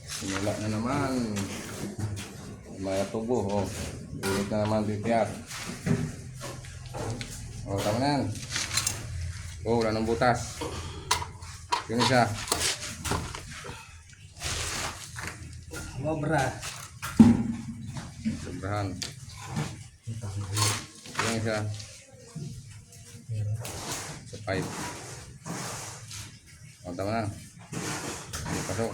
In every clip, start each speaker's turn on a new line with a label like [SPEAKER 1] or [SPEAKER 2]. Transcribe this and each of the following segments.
[SPEAKER 1] Sinula na naman. Maya tubo. Oh. Dulot na naman titiyat. Oh, tama na yan. Oh, wala nang butas. Yun isa.
[SPEAKER 2] Sobra.
[SPEAKER 1] Sobrahan. Yun isa. Sa pipe. Oh, tama na. Hindi pasok.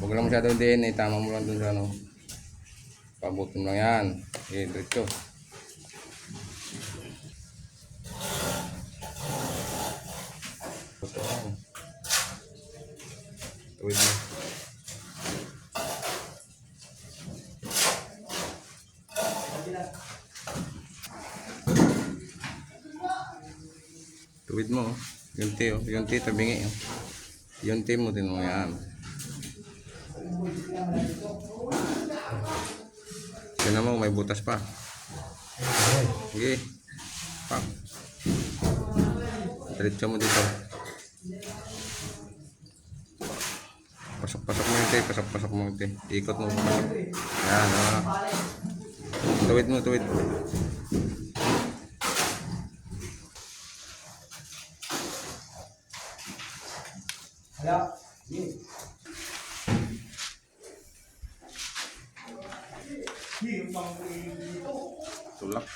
[SPEAKER 1] Huwag lang masyado din. Tama mo lang dun sa ano. Pabutin lang yan. Okay, diretso. Tuwid mo. Tuwid mo. Yunti oh. Yunti tabingi oh. Yunti mo din mo yan. Yan mo, may butas pa. Sige. Pak. Diretso mo dito. Pasok-pasok mo yung tape, pasok-pasok mo yung tape. Ikot mo. Yan, tuwid mo, tuwid.
[SPEAKER 2] Hala.
[SPEAKER 1] Tulak.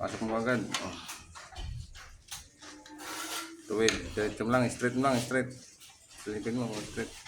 [SPEAKER 1] Pasok mo agad. Oh. Tuwid. Diretso mo lang, straight mo lang, straight. Silipin mo, straight.